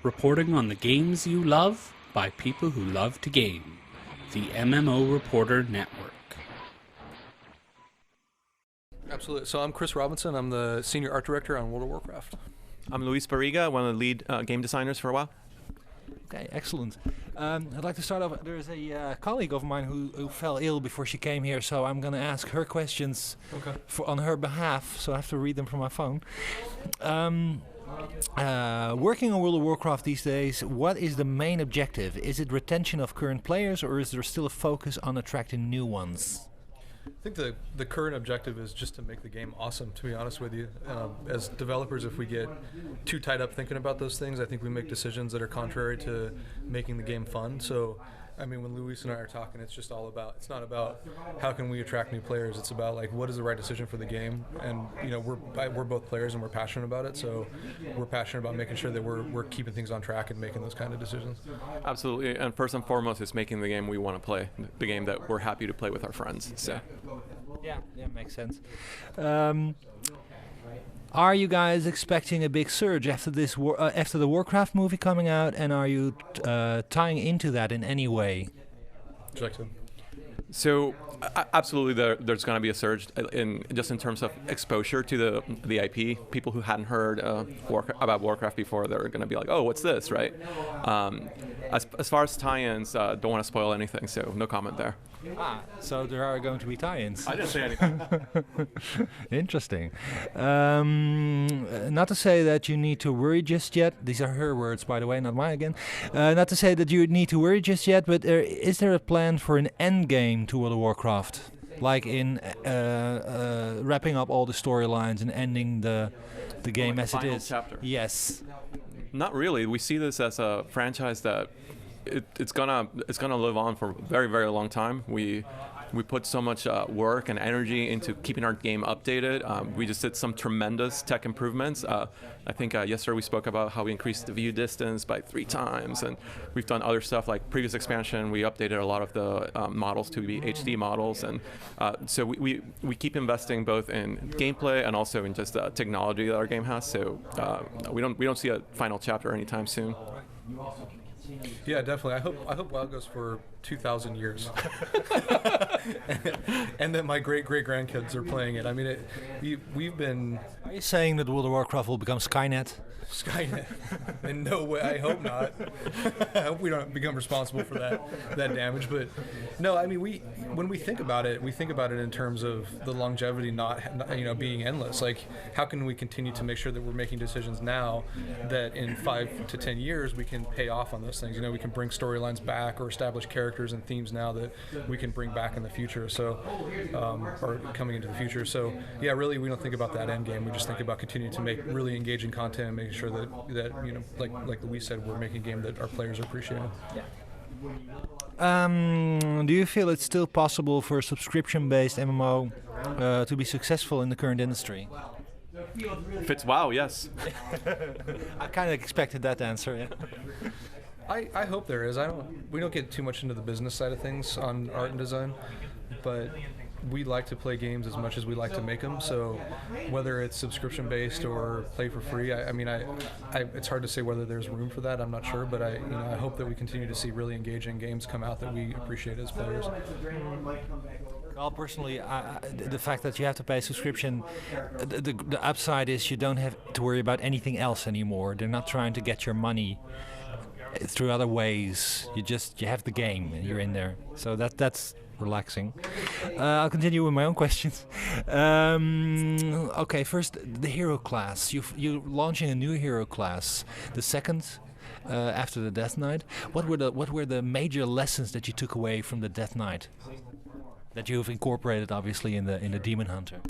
reporting on the games you love by people who love to game. The MMO Reporter Network. Absolutely. So I'm Chris Robinson. I'm the Senior Art Director on World of Warcraft. I'm Luis Barriga, one of the lead game designers for a while. Okay, excellent. I'd like to start off. There's a colleague of mine who fell ill before she came here, so I'm going to ask her questions on her behalf, so I have to read them from my phone. Working on World of Warcraft these days, what is the main objective? Is it retention of current players, or is there still a focus on attracting new ones? I think the current objective is just to make the game awesome, to be honest with you. As developers, if we get too tied up thinking about those things, I think we make decisions that are contrary to making the game fun. So, I mean, when Luis and I are talking, it's just all about, it's not about how can we attract new players, it's about like what is the right decision for the game. And you know, we're both players and we're passionate about it, so we're passionate about making sure that we're keeping things on track and making those kind of decisions. Absolutely, and first and foremost, it's making the game we want to play, the game that we're happy to play with our friends. So. Yeah, makes sense. Are you guys expecting a big surge after this after the Warcraft movie coming out, and are you tying into that in any way? So absolutely, there's going to be a surge in terms of exposure to the IP. People who hadn't heard about Warcraft before, they're going to be like, "Oh, what's this?" Right? As far as tie-ins, don't want to spoil anything, so no comment there. So there are going to be tie-ins. I didn't say anything. Interesting. Not to say that you need to worry just yet. These are her words, by the way, not mine again. Not to say that you need to worry just yet, but is there a plan for an end game to World of Warcraft? Like in wrapping up all the storylines and ending the game as it is? Chapter. Yes. Not really. We see this as a franchise that it's gonna live on for a very, very long time. We put so much work and energy into keeping our game updated. We just did some tremendous tech improvements. I think yesterday we spoke about how we increased the view distance by 3 times, and we've done other stuff like previous expansion. We updated a lot of the models to be HD models, and so we keep investing both in gameplay and also in just technology that our game has. So we don't see a final chapter anytime soon. Yeah, definitely. I hope WoW goes for 2,000 years, and that my great grandkids are playing it. I mean, we've been. Are you saying that World of Warcraft will become Skynet? Skynet? In no way. I hope not. I hope we don't become responsible for that damage. But no, I mean, when we think about it in terms of the longevity not being endless. Like, how can we continue to make sure that we're making decisions now that in 5 to 10 years we can pay off on those things? You know, we can bring storylines back or establish characters and themes now that we can bring back in the future. So, or coming into the future. So, yeah, really, we don't think about that end game. We just think about continuing to make really engaging content and making sure that you know, like Luis said, we're making a game that our players are appreciating. Do you feel it's still possible for a subscription-based MMO to be successful in the current industry? If it's WoW, yes. I kind of expected that answer. Yeah. I hope there is. We don't get too much into the business side of things on art and design, but we like to play games as much as we like to make them. So whether it's subscription based or play for free, I mean, it's hard to say whether there's room for that. I'm not sure, but I hope that we continue to see really engaging games come out that we appreciate as players. Well, personally, the fact that you have to pay a subscription, the upside is you don't have to worry about anything else anymore. They're not trying to get your money through other ways. You have the game and you're in there. So that's relaxing. I'll continue with my own questions. Okay, first the hero class. You're launching a new hero class, the second after the Death Knight. What were the major lessons that you took away from the Death Knight that you've incorporated, obviously, in the Demon Hunter?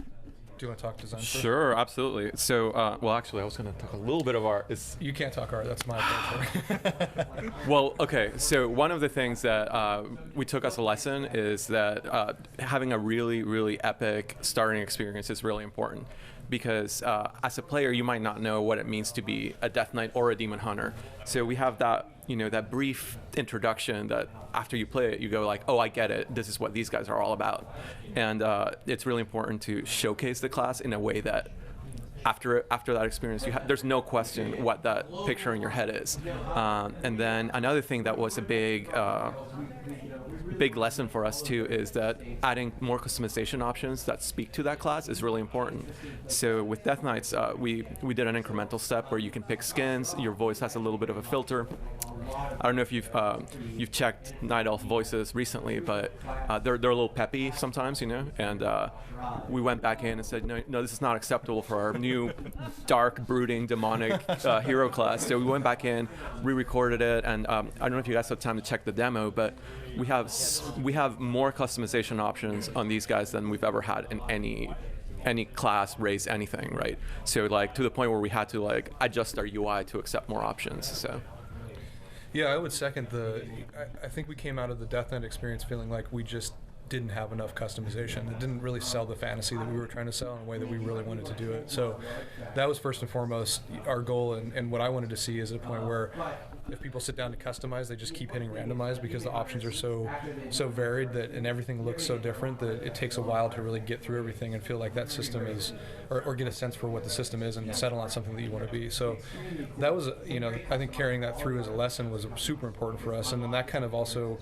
Do you want to talk design first? Sure, absolutely. So, well, actually, I was going to talk a little bit of art. You can't talk art. That's my part. Well, okay. So one of the things that we took as a lesson is that having a really, really epic starting experience is really important. Because as a player, you might not know what it means to be a Death Knight or a Demon Hunter. So we have that, that brief introduction that after you play it, you go like, oh, I get it. This is what these guys are all about. And it's really important to showcase the class in a way that after that experience, there's no question what that picture in your head is. And then another thing that was a big lesson for us too is that adding more customization options that speak to that class is really important. So with Death Knights, we did an incremental step where you can pick skins. Your voice has a little bit of a filter. I don't know if you've checked Night Elf voices recently, but they're a little peppy sometimes, And we went back in and said, no, this is not acceptable for our new dark, brooding, demonic hero class. So we went back in, re-recorded it, and I don't know if you guys had time to check the demo, but we have more customization options on these guys than we've ever had in any class, race, anything, right? So to the point where we had to adjust our UI to accept more options. So. Yeah, I would second I think we came out of the Death Knight experience feeling like we just didn't have enough customization. It didn't really sell the fantasy that we were trying to sell in a way that we really wanted to do it. So that was first and foremost our goal, and what I wanted to see is a point where if people sit down to customize, they just keep hitting randomize because the options are so varied and everything looks so different that it takes a while to really get through everything and feel like that system is, or get a sense for what the system is and settle on something that you want to be. So that was, I think carrying that through as a lesson was super important for us, and then that kind of also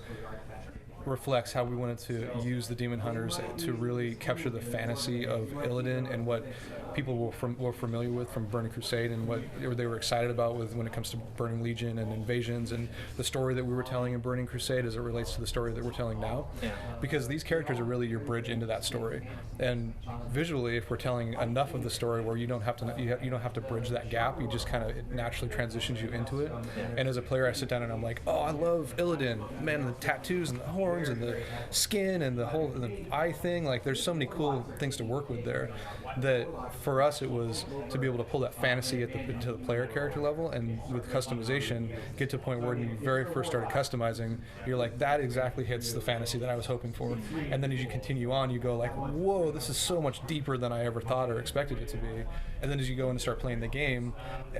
reflects how we wanted to use the Demon Hunters to really capture the fantasy of Illidan and what people were familiar with from Burning Crusade and what they were excited about when it comes to Burning Legion and Invasions and the story that we were telling in Burning Crusade as it relates to the story that we're telling now. Yeah. Because these characters are really your bridge into that story. And visually, if we're telling enough of the story where you don't have to bridge that gap, you just it naturally transitions you into it. Yeah. And as a player, I sit down and I'm like, oh, I love Illidan, man, the tattoos and the horns and the skin and the eye thing. There's so many cool things to work with there that for us it was to be able to pull that fantasy to the player character level, and with customization get to a point where when you very first started customizing, you're like, that exactly hits the fantasy that I was hoping for. And then as you continue on, you go whoa, this is so much deeper than I ever thought or expected it to be. And then as you go in and start playing the game,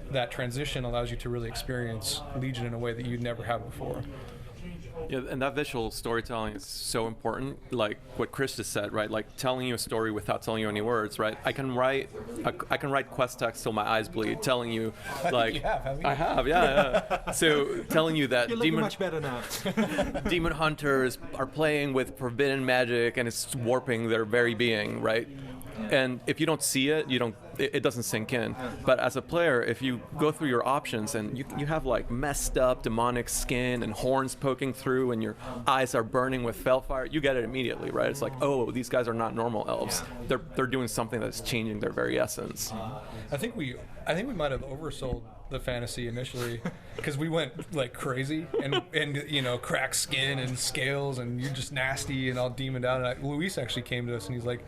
that transition allows you to really experience Legion in a way that you'd never have before. Yeah, and that visual storytelling is so important. Like what Chris just said, right? Telling you a story without telling you any words, right? I can write quest text till my eyes bleed, telling you, You have you? I have, yeah. So telling you that you're looking much better now. demon hunters are playing with forbidden magic and it's warping their very being, right? And if you don't see it, it doesn't sink in. But as a player, if you go through your options and you have messed up demonic skin and horns poking through and your eyes are burning with felfire, you get it immediately, right? It's oh, these guys are not normal elves. They're doing something that's changing their very essence. I think we might have oversold the fantasy initially because we went crazy and cracked skin and scales and you're just nasty and all demoned out. And Luis actually came to us and he's like,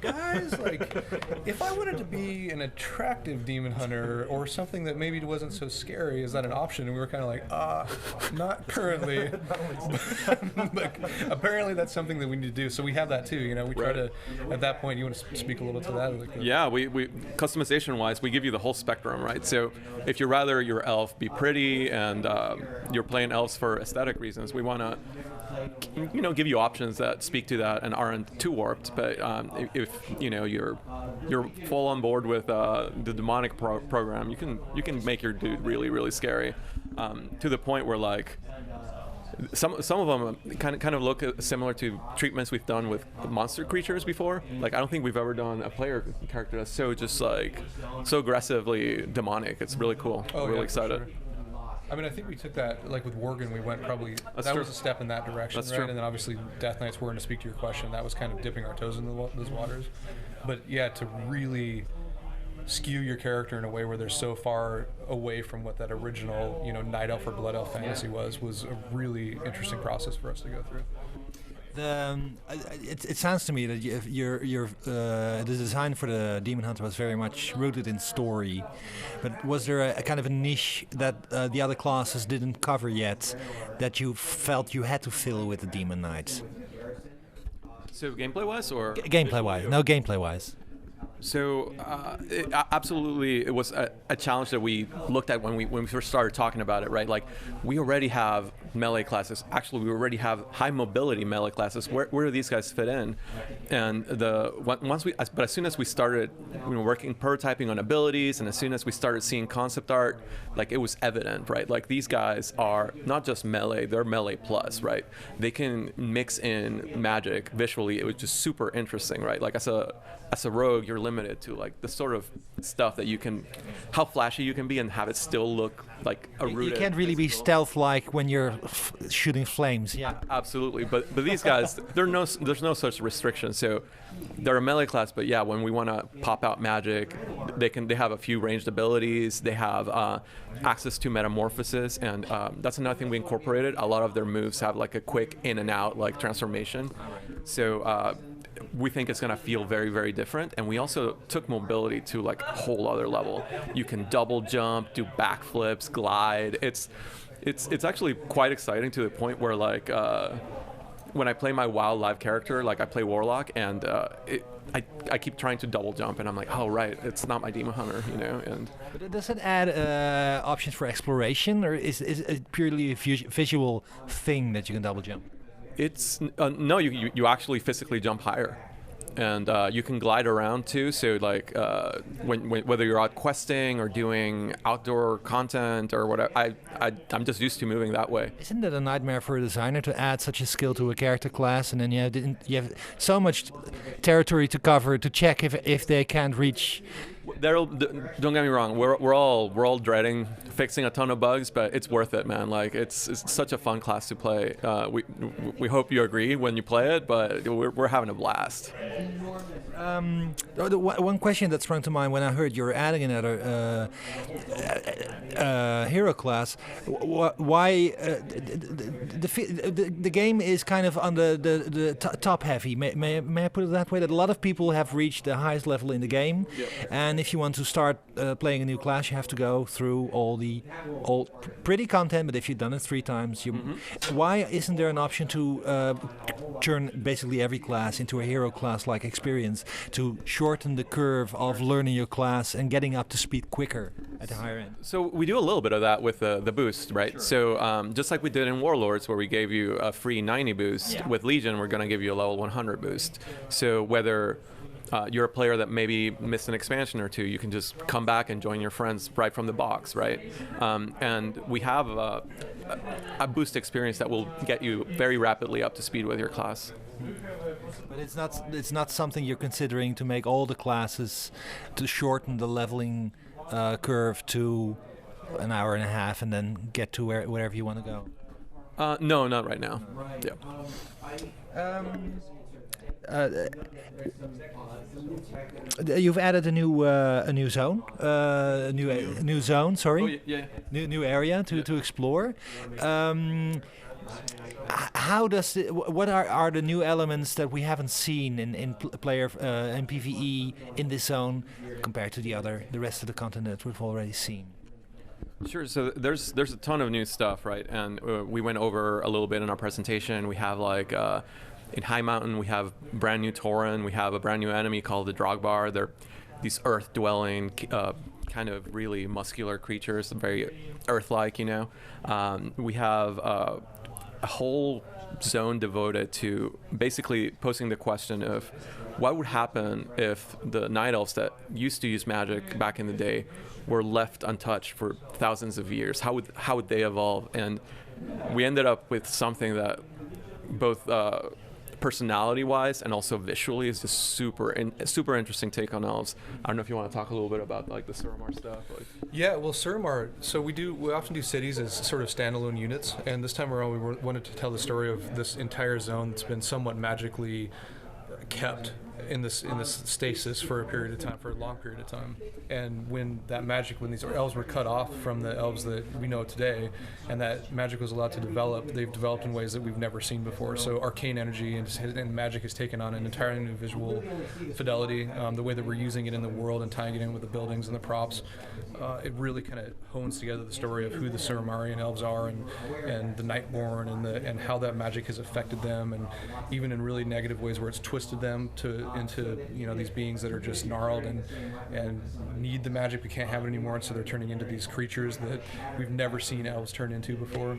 guys, if I wanted to be an attractive demon hunter or something that maybe wasn't so scary, is that an option? And we were kind of not currently. But apparently that's something that we need to do. So we have that too. We try to, at that point, you want to speak a little to that? Yeah, we customization wise, we give you the whole spectrum, right? So if you're rather your elf be pretty and you're playing elves for aesthetic reasons, we want to give you options that speak to that and aren't too warped. But if you're full on board with the demonic program, you can make your dude really, really scary, to the point where some of them kind of look similar to treatments we've done with monster creatures before. I don't think we've ever done a player character that's so just so aggressively demonic. It's really cool. I'm really excited. Sure. I think we took that, with Worgen, we went probably, That's that true. was a step in that direction, That's right? true. And then obviously Death Knights were, to speak to your question, that was kind of dipping our toes in those waters. But yeah, to really skew your character in a way where they're so far away from what that original, Night Elf or Blood Elf fantasy was a really interesting process for us to go through. It sounds to me that the design for the Demon Hunter was very much rooted in story, but was there a kind of a niche that the other classes didn't cover yet that you felt you had to fill with the Demon Knights? So gameplay wise or Gameplay wise? No, gameplay wise. So absolutely, it was a challenge that we looked at when we first started talking about it, right? Like, we already have melee classes. Actually, we already have high mobility melee classes. Where do these guys fit in? And but as soon as we started working, prototyping on abilities, and as soon as we started seeing concept art, like, it was evident, right? Like, these guys are not just melee; they're melee plus, right? They can mix in magic visually. It was just super interesting, right? Like, as a rogue, you're limited to like the sort of stuff that how flashy you can be and have it still look like a rooted. You can't really be stealth-like when you're shooting flames. Yeah, absolutely. But these guys, there's no such restriction. So they're a melee class, but yeah, when we want to pop out magic, they have a few ranged abilities. They have access to metamorphosis, and that's another thing we incorporated. A lot of their moves have like a quick in and out like transformation. So. We think it's going to feel very, very different, and we also took mobility to like a whole other level. You can double jump, do backflips, glide. It's actually quite exciting to the point where like when I play my WoW live character, like I play Warlock, and I keep trying to double jump, and I'm like, oh right, it's not my Demon Hunter, And but does it add options for exploration, or is it purely a visual thing that you can double jump? It's no, you actually physically jump higher, and you can glide around too. So like whether you're out questing or doing outdoor content or whatever, I'm just used to moving that way. Isn't it a nightmare for a designer to add such a skill to a character class, and then you have so much territory to cover to check if they can't reach? Don't get me wrong. We're all dreading fixing a ton of bugs, but it's worth it, man. Like it's such a fun class to play. We hope you agree when you play it, but we're having a blast. One question that sprung to mind when I heard you were adding another hero class. Why the game is kind of on the top heavy? May I put it that way? That a lot of people have reached the highest level in the game, yep. And if you want to start playing a new class, you have to go through all pretty content. But if you've done it 3 times, why isn't there an option to turn basically every class into a hero class-like experience to shorten the curve of learning your class and getting up to speed quicker at the higher end? So we do a little bit of that with the boost, right? Sure. So just like we did in Warlords, where we gave you a free 90 boost, yeah. With Legion, we're going to give you a level 100 boost. So whether you're a player that maybe missed an expansion or 2, you can just come back and join your friends right from the box, right? And we have a boost experience that will get you very rapidly up to speed with your class. But it's not something you're considering to make all the classes to shorten the leveling curve to an hour and a half and then get to wherever you want to go? No, not right now. Yeah. You've added a new zone, new zone. Sorry, oh, yeah. New area to explore. How does what are the new elements that we haven't seen in player in PvE in this zone compared to the rest of the content that we've already seen? Sure. So there's a ton of new stuff, right? And we went over a little bit in our presentation. We have like in High Mountain, we have brand new Tauren. We have a brand new enemy called the Drogbar. They're these earth-dwelling, kind of really muscular creatures, very Earth-like, We have a whole zone devoted to basically posing the question of what would happen if the Night Elves that used to use magic back in the day were left untouched for thousands of years. How would they evolve? And we ended up with something that both personality-wise and also visually is just super interesting take on elves. I don't know if you want to talk a little bit about like the Suramar stuff. Yeah, well, Suramar. So we often do cities as sort of standalone units, and this time around we wanted to tell the story of this entire zone that's been somewhat magically kept in this stasis for a long period of time. And when these elves were cut off from the elves that we know today, and that magic was allowed to develop, they've developed in ways that we've never seen before. So arcane energy and magic has taken on an entirely new visual fidelity. The way that we're using it in the world and tying it in with the buildings and the props, it really kind of hones together the story of who the Suramarian elves are and the Nightborn and how that magic has affected them, and even in really negative ways where it's twisted them to into these beings that are just gnarled and need the magic but can't have it anymore, and so they're turning into these creatures that we've never seen elves turn into before,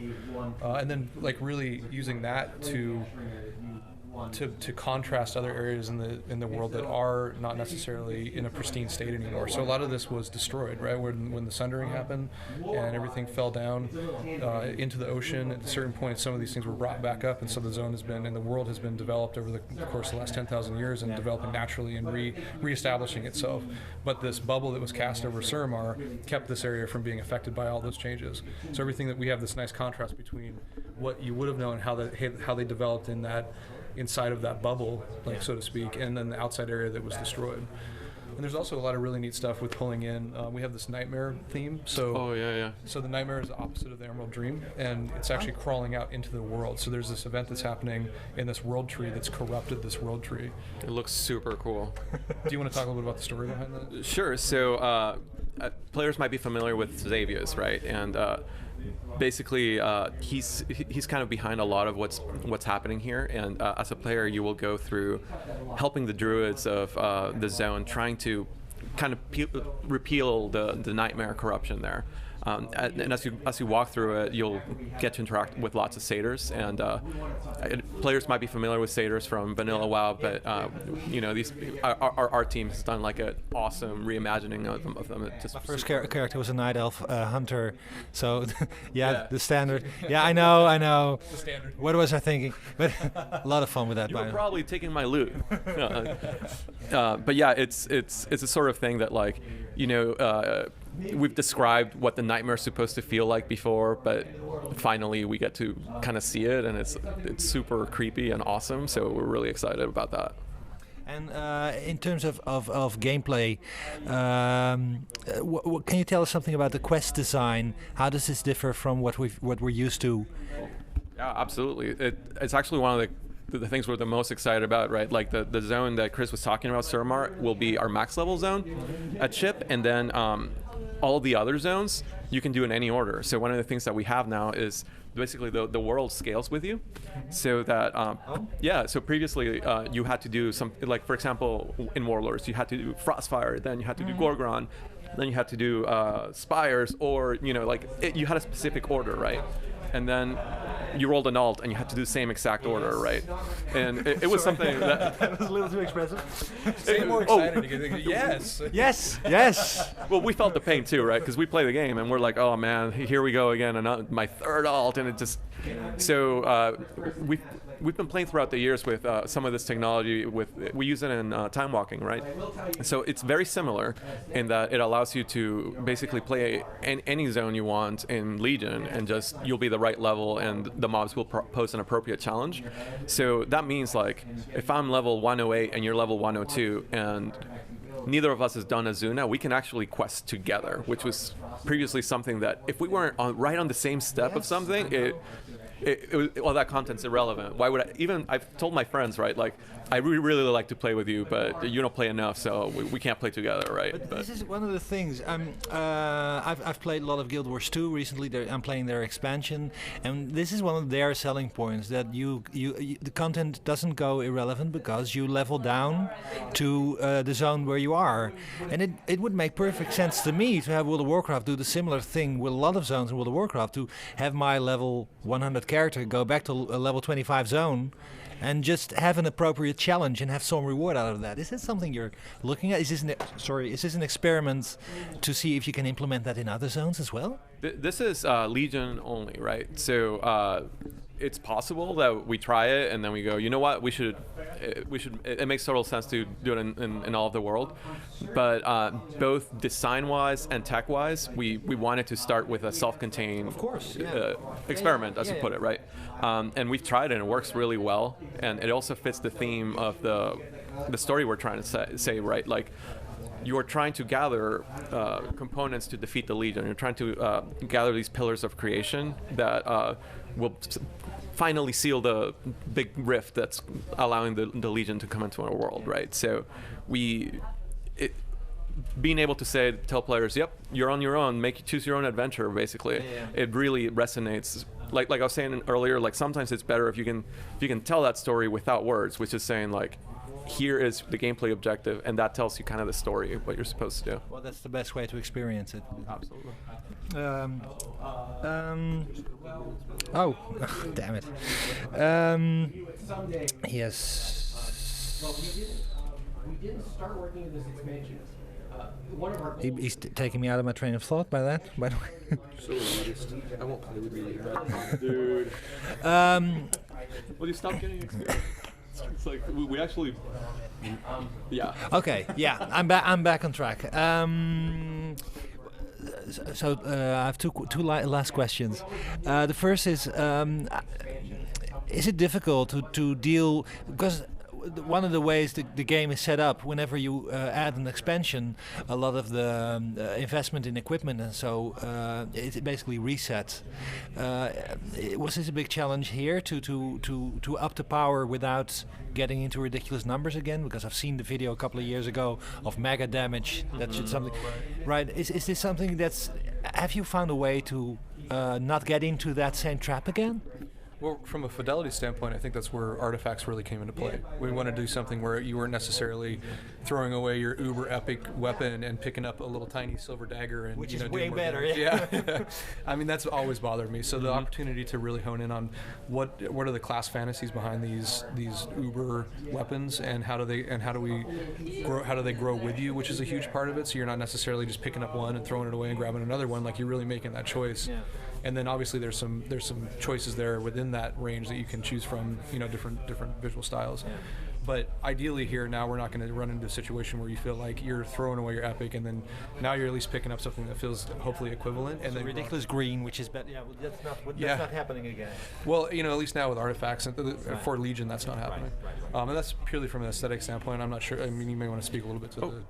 and then like really using that to contrast other areas in the world that are not necessarily in a pristine state anymore. So a lot of this was destroyed, right? When the Sundering happened and everything fell down into the ocean, at a certain point some of these things were brought back up, and so the zone has been, and the world has been developed over the course of the last 10,000 years and developing naturally and reestablishing itself. But this bubble that was cast over Suramar kept this area from being affected by all those changes. So everything that we have this nice contrast between what you would have known, how they developed inside of that bubble, like so to speak, and then the outside area that was destroyed. And there's also a lot of really neat stuff with pulling in. We have this nightmare theme. So So the nightmare is the opposite of the Emerald Dream, and it's actually crawling out into the world. So there's this event that's happening in this world tree that's corrupted this world tree. It looks super cool. Do you want to talk a little bit about the story behind that? Sure. So players might be familiar with Xavius, right? And basically, he's kind of behind a lot of what's happening here. And as a player, you will go through helping the druids of the zone, trying to kind of repeal the nightmare corruption there. And as you walk through it, you'll get to interact with lots of satyrs, and players might be familiar with satyrs from Vanilla WoW, but these our team has done like an awesome reimagining of them. My first character was a night elf hunter, so the standard. Yeah, I know. The standard. What was I thinking? But a lot of fun with that. You were probably taking my loot. But yeah, it's a sort of thing that like we've described what the nightmare is supposed to feel like before, but finally we get to kind of see it, and it's super creepy and awesome. So we're really excited about that. And in terms of gameplay, can you tell us something about the quest design? How does this differ from what we're used to? Yeah, absolutely. It's actually one of the things we're the most excited about, right? Like the zone that Chris was talking about, Suramar, will be our max level zone at ship, and then all the other zones you can do in any order. So one of the things that we have now is basically the world scales with you, so that so previously you had to do something like, for example, in Warlords you had to do Frostfire, then you had to do Gorgon, then you had to do Spires, or you had a specific order, right? And then you rolled an alt and you had to do the same exact order, right? And it was something that was a little too expressive. Say more excited to get yes. Yes. Well, we felt the pain too, right? Because we play the game and we're like, oh man, here we go again, and my third alt, and it just. So we've been playing throughout the years with some of this technology. We use it in time walking, right? So it's very similar in that it allows you to basically play any zone you want in Legion, and just you'll be the right level, and the mobs will pose an appropriate challenge. So that means like if I'm level 108 and you're level 102, and neither of us has done Azuna, we can actually quest together, which was previously something that if we weren't right on the same step of something, all that content's irrelevant. Why would I've told my friends, right, like, I really like to play with you, but you don't play enough, so we can't play together, right? But this is one of the things. I've played a lot of Guild Wars 2 recently. I'm playing their expansion, and this is one of their selling points, that you the content doesn't go irrelevant because you level down to the zone where you are, and it would make perfect sense to me to have World of Warcraft do the similar thing with a lot of zones in World of Warcraft, to have my level 100 character go back to a level 25 zone and just have an appropriate challenge and have some reward out of that. Is this something you're looking at? Is this an experiment to see if you can implement that in other zones as well? This is Legion only, right? So it's possible that we try it and then we go, you know what, we should. It makes total sense to do it in all of the world, but both design-wise and tech-wise, we wanted to start with a self-contained, of course, experiment, as you put it, right? And we've tried it and it works really well, and it also fits the theme of the story we're trying to say, right? Like, you are trying to gather components to defeat the Legion. You're trying to gather these pillars of creation that will finally seal the big rift that's allowing the Legion to come into our world, right? So being able to tell players, yep, you're on your own, choose your own adventure, basically. It really resonates. Like I was saying earlier, like sometimes it's better if you can tell that story without words, which is saying like, here is the gameplay objective, and that tells you kind of the story of what you're supposed to do. Well, that's the best way to experience it. Absolutely. Oh, damn it. Yes. We didn't start working on this expansion. One of our He's taking me out of my train of thought by that, by the way. So modest. I won't play with you. Dude. Will you stop getting experience? It's like we actually. Yeah. Okay, yeah, I'm back on track. So I have two last questions. The first is it difficult to deal, because one of the ways the game is set up, whenever you add an expansion, a lot of the investment in equipment and so it basically resets. Was this a big challenge here to up the power without getting into ridiculous numbers again? Because I've seen the video a couple of years ago of mega damage. That should something, right? Is this something that's? Have you found a way to not get into that same trap again? Well, from a fidelity standpoint, I think that's where artifacts really came into play. We want to do something where you weren't necessarily throwing away your uber epic weapon and picking up a little tiny silver dagger, and Which is doing way more better, damage. yeah. I mean, that's always bothered me. So the opportunity to really hone in on what are the class fantasies behind these uber weapons, and how do they grow with you, which is a huge part of it. So you're not necessarily just picking up one and throwing it away and grabbing another one. Like, you're really making that choice. Yeah. And then obviously there's some choices there within that range that you can choose from, different visual styles. Yeah. But ideally here now we're not going to run into a situation where you feel like you're throwing away your epic, and then now you're at least picking up something that feels hopefully equivalent. And so then ridiculous green, which is better. Yeah, well, that's not happening again. Well, at least now with artifacts and for Legion, that's not happening. Right. And that's purely from an aesthetic standpoint. I'm not sure. I mean, you may want to speak a little bit to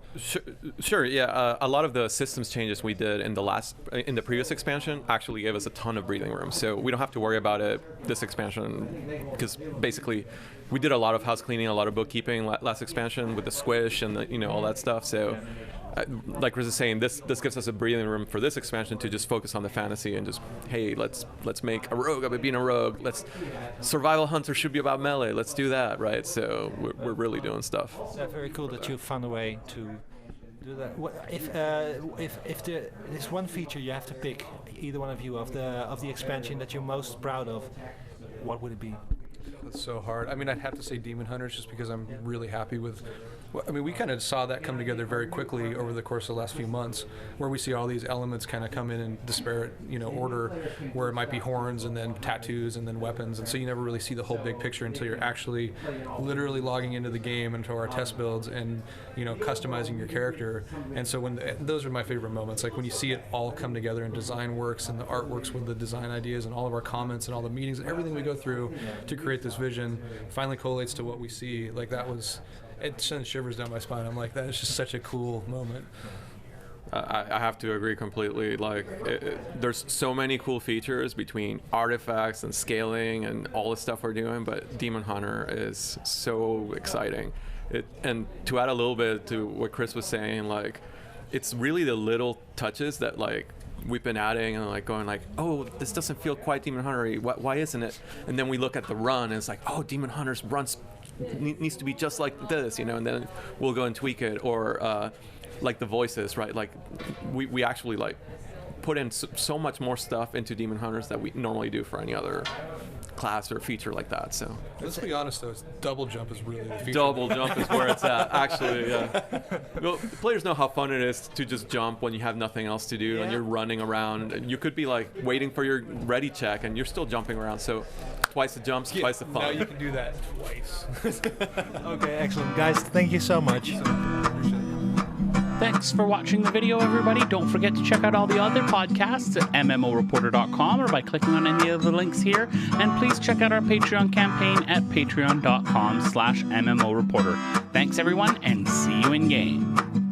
Sure. Yeah. A lot of the systems changes we did in the previous expansion actually gave us a ton of breathing room. So we don't have to worry about it this expansion, because basically we did a lot of house cleaning, a lot of bookkeeping last expansion with the squish and all that stuff. So, like Chris is saying, this gives us a breathing room for this expansion to just focus on the fantasy and just, hey, let's make a rogue about being a rogue. Survival hunter should be about melee. Let's do that, right? So we're really doing stuff. Yeah, very cool that you found a way to do that. If there's one feature you have to pick, either one of you, of the expansion that you're most proud of, what would it be? That's so hard. I mean, I'd have to say Demon Hunters, just because I'm really happy with. I mean, we kind of saw that come together very quickly over the course of the last few months, where we see all these elements kind of come in disparate, order, where it might be horns and then tattoos and then weapons, and so you never really see the whole big picture until you're actually literally logging into the game, into our test builds, and customizing your character. And so those are my favorite moments, like when you see it all come together and design works and the art works with the design ideas and all of our comments and all the meetings and everything we go through to create this vision finally collates to what we see. Like, it sends shivers down my spine. I'm like, that is just such a cool moment. I have to agree completely. Like, there's so many cool features between artifacts and scaling and all the stuff we're doing, but Demon Hunter is so exciting. And to add a little bit to what Chris was saying, like, it's really the little touches that, like, we've been adding and going oh, this doesn't feel quite Demon Hunter-y. Why isn't it? And then we look at the run and it's like, oh, Demon Hunter's runs needs to be just like this, and then we'll go and tweak it. Or like the voices, right? Like we actually put in so much more stuff into Demon Hunters that we normally do for any other class or feature like that. So let's be honest though, double jump is really the feature. Double jump is where it's at, actually. Yeah. Well, players know how fun it is to just jump when you have nothing else to do and you're running around. And you could be waiting for your ready check and you're still jumping around. So twice the jumps, twice the fun. Now you can do that twice. Okay, excellent, guys. Thank you so much. Thanks for watching the video, everybody. Don't forget to check out all the other podcasts at MMOReporter.com or by clicking on any of the links here. And please check out our Patreon campaign at patreon.com/MMOReporter. Thanks, everyone, and see you in game.